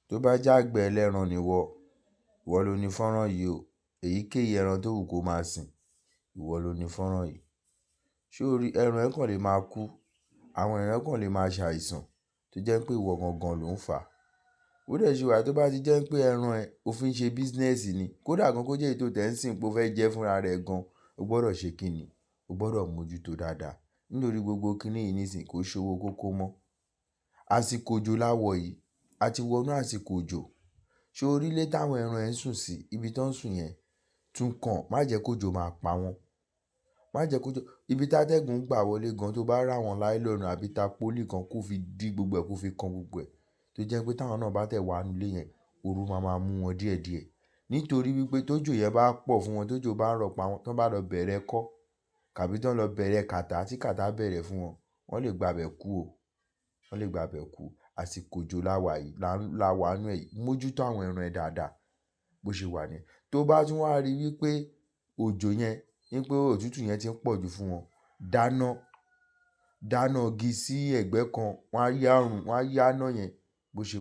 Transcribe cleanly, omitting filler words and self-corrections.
Tó bá jẹ́ àgbẹ̀ ẹlẹ́ran nìwọ, ìwọ ló ní fọ́nrán yìí o. Èyíkéyìí ẹran tó wù kó máa sìn, ìwọ ló ní fọ́nrán yìí. Ṣé o rí ẹran ẹ̀ kàn lè máa kú, àwọn èèyàn kàn lè máa ṣàìsàn tó jẹ́ pé ìwọ gangan ló ń fà á. Ó dẹ̀ ṣe wà tó bá ti jẹ́ pé ẹran ẹ̀ o fi ń ṣe bísínẹ́sì ni, kódà gan kó jẹ́ èyí tó tẹ̀ ń sìn pé o fẹ́ jẹ fúnra rẹ̀ gan, o gbọ́dọ̀ ṣe kíni, o gbọ́dọ̀ mójútó dáadáa. Nítorí gbogbo kíní yìí nísìnyí kò ṣòwò kókó mọ́. Àsìkò òjò láwọ̀ yìí, a ti wọnú àsìkò òjò. Ṣé o rí ilé táwọn ẹran ẹ̀ ń sùn sí, ibi tó ń sùn yẹn, tún kàn má jẹ́ kó jò máa pa wọ́n. Má jẹ́ kó jò, ibi tátẹ́gùn gbà wọlé gan tó bá rà wọ́n láìlọ́nù àbí tapólì kan kó fi dí gbogbo ẹ̀ kó fi kan gbogbo ẹ̀. Tó jẹ́ pé táwọn náà bá tẹ̀ wá nínú ilé yẹn, ooru máa mú wọn díẹ̀díẹ̀. Nítorí wípé tójò yẹn bá pọ̀ fún wọn, tójò bá ń rọ̀ pa wọ́n, tó bá lọ bẹ̀rẹ̀ kọ́, tàbí tó ń lọ bẹ̀rẹ̀ kàtá tí kàtá bẹ̀rẹ̀ fún wọn, wọ́n lè gbabẹ̀ kú o. Wọ́n lè gbabẹ̀ kú. Àsìkò òjò láwà yìí, láwà nú ẹ̀ yìí, mójútó àwọn ẹran ẹ̀ dáadáa bó ṣe wà ní. Tó bá tún wá rí wípé òjò yẹn, wípé òtútù yẹn ti ń pọ̀ jù fún wọn, dáná igi sí ẹ̀gbẹ́ kan, wọ́n á yá iná yẹn bó ṣe.